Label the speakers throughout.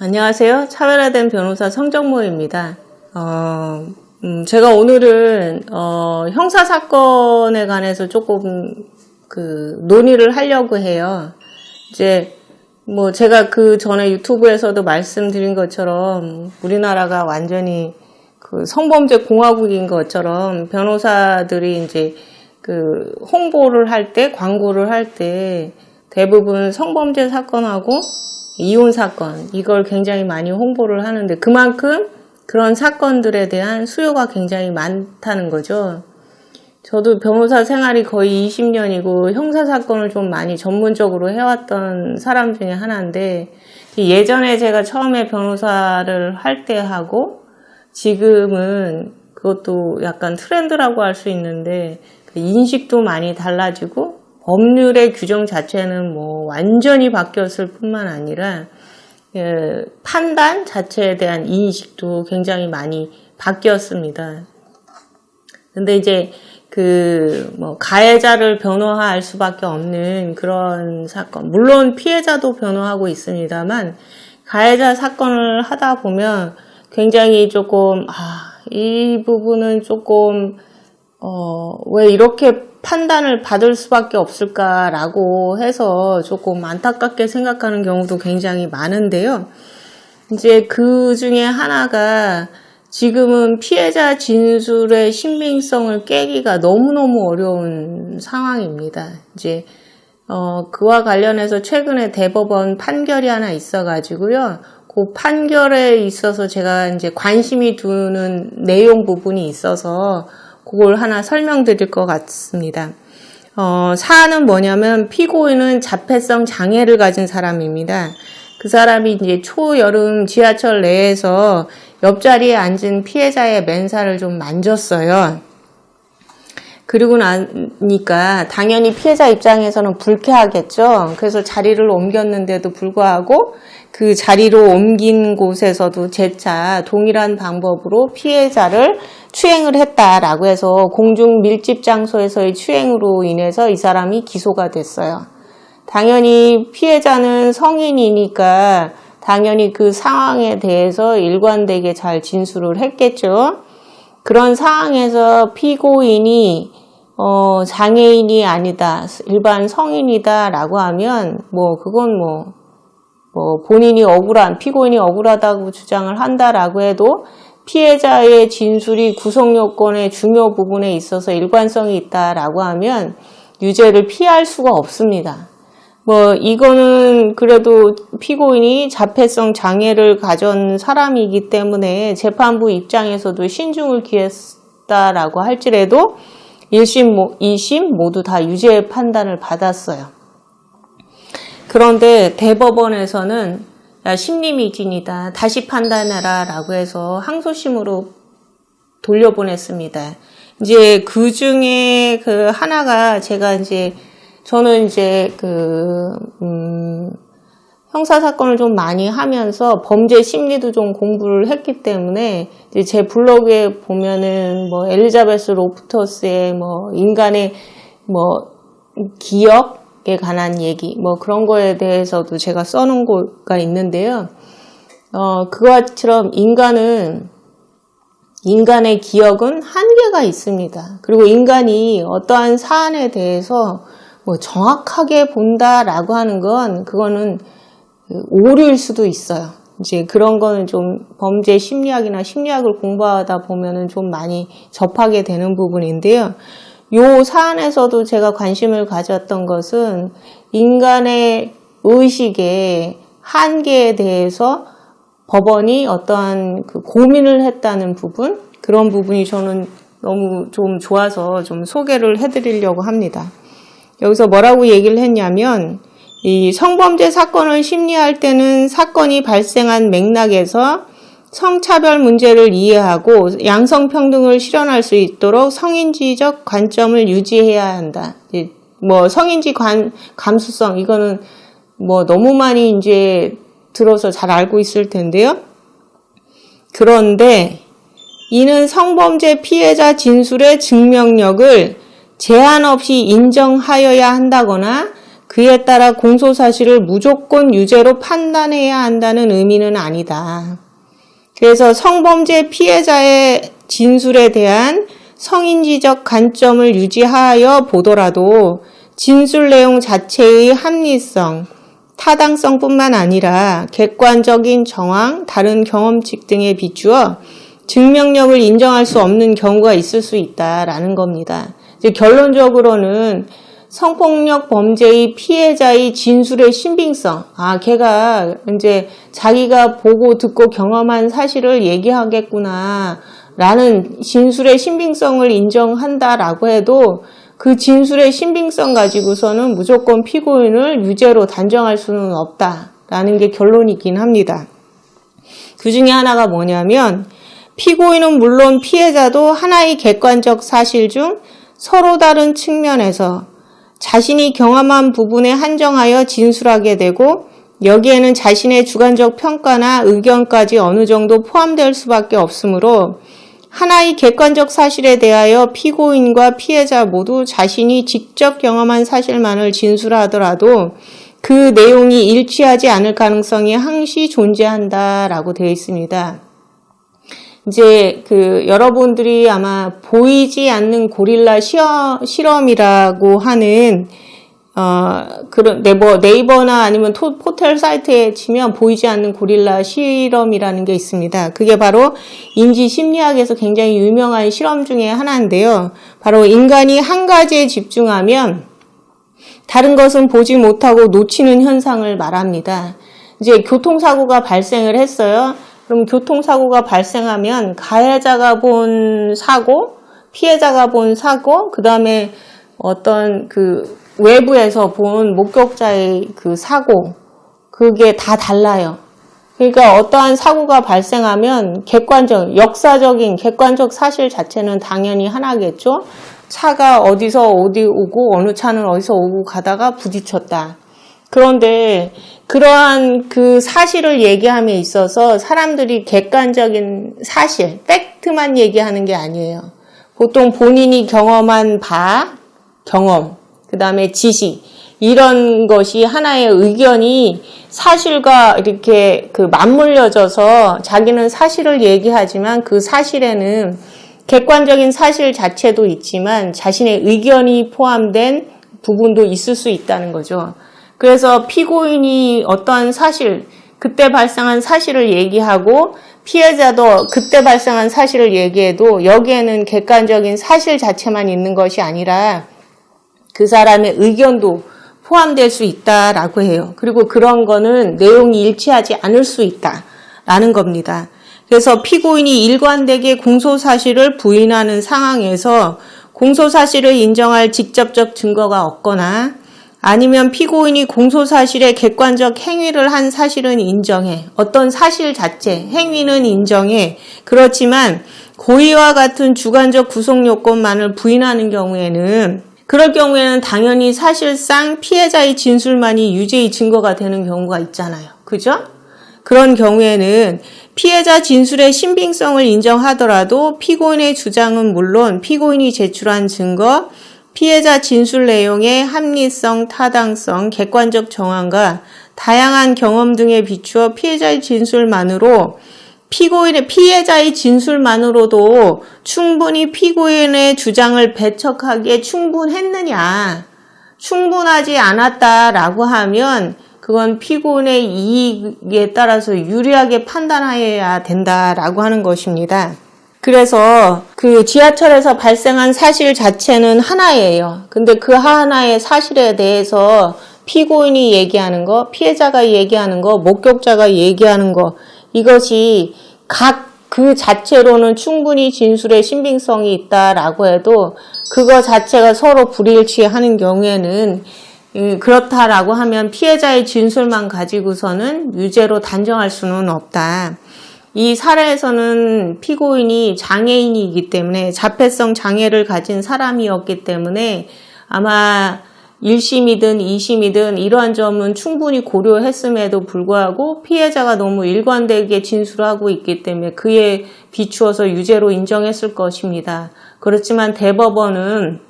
Speaker 1: 안녕하세요. 차별화된 변호사 성정모입니다. 제가 오늘은 형사사건에 관해서 조금 논의를 하려고 해요. 이제 제가 그 전에 유튜브에서도 말씀드린 것처럼 우리나라가 완전히 성범죄 공화국인 것처럼 변호사들이 이제 홍보를 할 때, 광고를 할 때 대부분 성범죄 사건하고 이혼 사건, 이걸 굉장히 많이 홍보를 하는데 그만큼 그런 사건들에 대한 수요가 굉장히 많다는 거죠. 저도 변호사 생활이 거의 20년이고 형사사건을 좀 많이 전문적으로 해왔던 사람 중에 하나인데 예전에 제가 처음에 변호사를 할 때 하고 지금은 그것도 약간 트렌드라고 할 수 있는데 인식도 많이 달라지고 법률의 규정 자체는 완전히 바뀌었을 뿐만 아니라 판단 자체에 대한 인식도 굉장히 많이 바뀌었습니다. 근데 이제 가해자를 변호할 수밖에 없는 그런 사건, 물론 피해자도 변호하고 있습니다만 가해자 사건을 하다 보면 굉장히 조금 이 부분은 조금 왜 이렇게 판단을 받을 수밖에 없을까라고 해서 조금 안타깝게 생각하는 경우도 굉장히 많은데요. 이제 그 중에 하나가 지금은 피해자 진술의 신빙성을 깨기가 너무너무 어려운 상황입니다. 이제 그와 관련해서 최근에 대법원 판결이 하나 있어가지고요. 그 판결에 있어서 제가 이제 관심이 두는 내용 부분이 있어서 그걸 하나 설명드릴 것 같습니다. 사안은 뭐냐면 피고인은 자폐성 장애를 가진 사람입니다. 그 사람이 이제 초여름 지하철 내에서 옆자리에 앉은 피해자의 맨살을 좀 만졌어요. 그리고 나니까 당연히 피해자 입장에서는 불쾌하겠죠. 그래서 자리를 옮겼는데도 불구하고 그 자리로 옮긴 곳에서도 재차 동일한 방법으로 피해자를 추행을 했다라고 해서 공중 밀집 장소에서의 추행으로 인해서 이 사람이 기소가 됐어요. 당연히 피해자는 성인이니까 당연히 그 상황에 대해서 일관되게 잘 진술을 했겠죠. 그런 상황에서 피고인이 장애인이 아니다, 일반 성인이다 라고 하면 그건 본인이 피고인이 억울하다고 주장을 한다라고 해도 피해자의 진술이 구속 요건의 중요 부분에 있어서 일관성이 있다라고 하면 유죄를 피할 수가 없습니다. 이거는 그래도 피고인이 자폐성 장애를 가진 사람이기 때문에 재판부 입장에서도 신중을 기했다라고 할지라도 1심, 2심 모두 다 유죄 판단을 받았어요. 그런데 대법원에서는 심리미진이다, 다시 판단해라 라고 해서 항소심으로 돌려보냈습니다. 이제 그 중에 하나가 저는 형사사건을 좀 많이 하면서 범죄 심리도 좀 공부를 했기 때문에 이제 제 블로그에 보면은 엘리자베스 로프터스의 인간의 기억에 관한 얘기 그런 거에 대해서도 제가 써놓은 거가 있는데요. 그것처럼 인간의 기억은 한계가 있습니다. 그리고 인간이 어떠한 사안에 대해서 정확하게 본다라고 하는 그거는 오류일 수도 있어요. 이제 그런 거는 좀 범죄 심리학이나 심리학을 공부하다 보면은 좀 많이 접하게 되는 부분인데요. 요 사안에서도 제가 관심을 가졌던 것은 인간의 의식의 한계에 대해서 법원이 어떠한 고민을 했다는 부분, 그런 부분이 저는 너무 좀 좋아서 좀 소개를 해드리려고 합니다. 여기서 뭐라고 얘기를 했냐면 이 성범죄 사건을 심리할 때는 사건이 발생한 맥락에서 성차별 문제를 이해하고 양성평등을 실현할 수 있도록 성인지적 관점을 유지해야 한다. 성인지 감수성, 이거는 너무 많이 이제 들어서 잘 알고 있을 텐데요. 그런데 이는 성범죄 피해자 진술의 증명력을 제한 없이 인정하여야 한다거나 그에 따라 공소사실을 무조건 유죄로 판단해야 한다는 의미는 아니다. 그래서 성범죄 피해자의 진술에 대한 성인지적 관점을 유지하여 보더라도 진술 내용 자체의 합리성, 타당성뿐만 아니라 객관적인 정황, 다른 경험칙 등에 비추어 증명력을 인정할 수 없는 경우가 있을 수 있다라는 겁니다. 이제 결론적으로는 성폭력 범죄의 피해자의 진술의 신빙성, 걔가 이제 자기가 보고 듣고 경험한 사실을 얘기하겠구나 라는 진술의 신빙성을 인정한다라고 해도 그 진술의 신빙성 가지고서는 무조건 피고인을 유죄로 단정할 수는 없다라는 게 결론이긴 합니다. 그 중에 하나가 뭐냐면 피고인은 물론 피해자도 하나의 객관적 사실 중 서로 다른 측면에서 자신이 경험한 부분에 한정하여 진술하게 되고 여기에는 자신의 주관적 평가나 의견까지 어느 정도 포함될 수밖에 없으므로 하나의 객관적 사실에 대하여 피고인과 피해자 모두 자신이 직접 경험한 사실만을 진술하더라도 그 내용이 일치하지 않을 가능성이 항시 존재한다라고 되어 있습니다. 이제 여러분들이 아마 보이지 않는 고릴라 실험이라고 하는 그런 네이버나 아니면 포털 사이트에 치면 보이지 않는 고릴라 실험이라는 게 있습니다. 그게 바로 인지 심리학에서 굉장히 유명한 실험 중에 하나인데요. 바로 인간이 한 가지에 집중하면 다른 것은 보지 못하고 놓치는 현상을 말합니다. 이제 교통사고가 발생을 했어요. 그럼 교통사고가 발생하면 가해자가 본 사고, 피해자가 본 사고, 그 다음에 어떤 외부에서 본 목격자의 사고, 그게 다 달라요. 그러니까 어떠한 사고가 발생하면 역사적인 객관적 사실 자체는 당연히 하나겠죠. 차가 어디서 어디 오고 어느 차는 어디서 오고 가다가 부딪혔다. 그런데 그러한 사실을 얘기함에 있어서 사람들이 객관적인 사실, 팩트만 얘기하는 게 아니에요. 보통 본인이 경험한 경험, 그 다음에 지시, 이런 것이 하나의 의견이 사실과 이렇게 맞물려져서 자기는 사실을 얘기하지만 그 사실에는 객관적인 사실 자체도 있지만 자신의 의견이 포함된 부분도 있을 수 있다는 거죠. 그래서 피고인이 어떠한 사실, 그때 발생한 사실을 얘기하고 피해자도 그때 발생한 사실을 얘기해도 여기에는 객관적인 사실 자체만 있는 것이 아니라 그 사람의 의견도 포함될 수 있다라고 해요. 그리고 그런 거는 내용이 일치하지 않을 수 있다라는 겁니다. 그래서 피고인이 일관되게 공소사실을 부인하는 상황에서 공소사실을 인정할 직접적 증거가 없거나 아니면 피고인이 공소사실의 객관적 행위를 한 사실은 인정해. 어떤 사실 자체, 행위는 인정해. 그렇지만 고의와 같은 주관적 구속 요건만을 부인하는 경우에는 그럴 경우에는 당연히 사실상 피해자의 진술만이 유죄의 증거가 되는 경우가 있잖아요. 그죠? 그런 경우에는 피해자 진술의 신빙성을 인정하더라도 피고인의 주장은 물론 피고인이 제출한 증거, 피해자 진술 내용의 합리성, 타당성, 객관적 정황과 다양한 경험 등에 비추어 피해자의 진술만으로 피해자의 진술만으로도 충분히 피고인의 주장을 배척하기에 충분했느냐, 충분하지 않았다라고 하면 그건 피고인의 이익에 따라서 유리하게 판단해야 된다라고 하는 것입니다. 그래서 지하철에서 발생한 사실 자체는 하나예요. 근데 그 하나의 사실에 대해서 피고인이 얘기하는 거, 피해자가 얘기하는 거, 목격자가 얘기하는 거, 이것이 각 그 자체로는 충분히 진술의 신빙성이 있다라고 해도 그거 자체가 서로 불일치하는 경우에는 그렇다라고 하면 피해자의 진술만 가지고서는 유죄로 단정할 수는 없다. 이 사례에서는 피고인이 장애인이기 때문에 자폐성 장애를 가진 사람이었기 때문에 아마 1심이든 2심이든 이러한 점은 충분히 고려했음에도 불구하고 피해자가 너무 일관되게 진술하고 있기 때문에 그에 비추어서 유죄로 인정했을 것입니다. 그렇지만 대법원은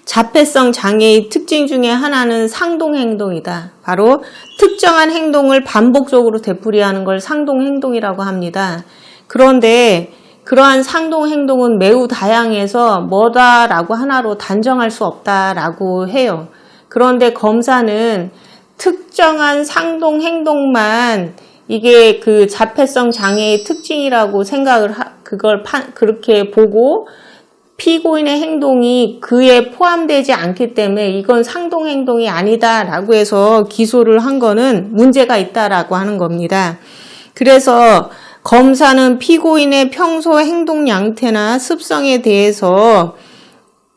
Speaker 1: 자폐성 장애의 특징 중에 하나는 상동행동이다. 바로 특정한 행동을 반복적으로 되풀이하는 걸 상동행동이라고 합니다. 그런데 그러한 상동행동은 매우 다양해서 뭐다라고 하나로 단정할 수 없다라고 해요. 그런데 검사는 특정한 상동행동만 이게 그 자폐성 장애의 특징이라고 생각을 그렇게 보고 피고인의 행동이 그에 포함되지 않기 때문에 이건 상동행동이 아니다라고 해서 기소를 한 거는 문제가 있다라고 하는 겁니다. 그래서 검사는 피고인의 평소 행동 양태나 습성에 대해서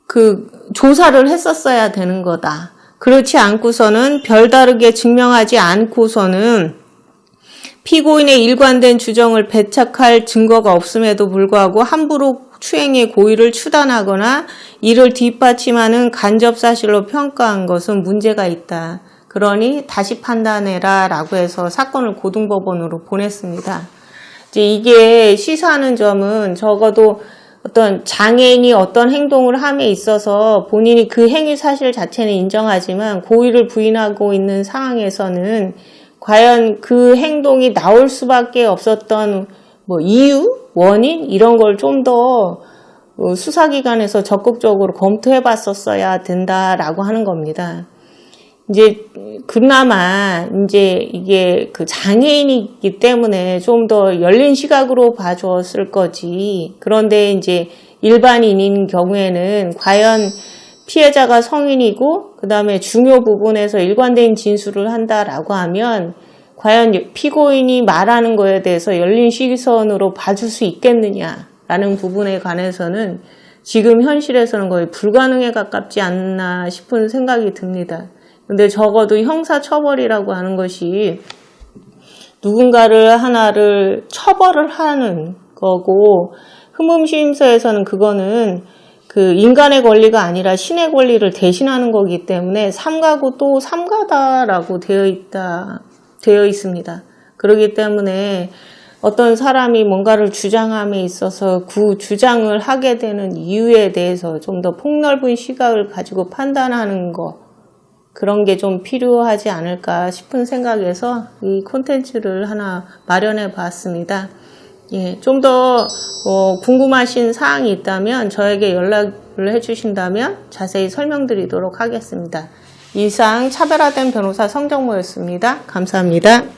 Speaker 1: 그 조사를 했었어야 되는 거다. 그렇지 않고서는 별다르게 증명하지 않고서는 피고인의 일관된 주정을 배척할 증거가 없음에도 불구하고 함부로 추행의 고의를 추단하거나 이를 뒷받침하는 간접사실로 평가한 것은 문제가 있다. 그러니 다시 판단해라 라고 해서 사건을 고등법원으로 보냈습니다. 이제 이게 시사하는 점은 적어도 어떤 장애인이 어떤 행동을 함에 있어서 본인이 그 행위 사실 자체는 인정하지만 고의를 부인하고 있는 상황에서는 과연 그 행동이 나올 수밖에 없었던 뭐 이유, 원인 이런 걸 좀 더 수사기관에서 적극적으로 검토해 봤었어야 된다라고 하는 겁니다. 이제 그나마 이제 이게 그 장애인이기 때문에 좀 더 열린 시각으로 봐줬을 거지. 그런데 이제 일반인인 경우에는 과연 피해자가 성인이고 그 다음에 중요 부분에서 일관된 진술을 한다라고 하면 과연 피고인이 말하는 거에 대해서 열린 시선으로 봐줄 수 있겠느냐라는 부분에 관해서는 지금 현실에서는 거의 불가능에 가깝지 않나 싶은 생각이 듭니다. 근데 적어도 형사처벌이라고 하는 것이 누군가를 하나를 처벌을 하는 거고 흠음심서에서는 그거는 그 인간의 권리가 아니라 신의 권리를 대신하는 거기 때문에 삼가고 또 삼가다라고 되어 있습니다. 그렇기 때문에 어떤 사람이 뭔가를 주장함에 있어서 그 주장을 하게 되는 이유에 대해서 좀 더 폭넓은 시각을 가지고 판단하는 것 그런 게 좀 필요하지 않을까 싶은 생각에서 이 콘텐츠를 하나 마련해 봤습니다. 예, 좀 더 궁금하신 사항이 있다면 저에게 연락을 해주신다면 자세히 설명드리도록 하겠습니다. 이상 차별화된 변호사 성정모였습니다. 감사합니다.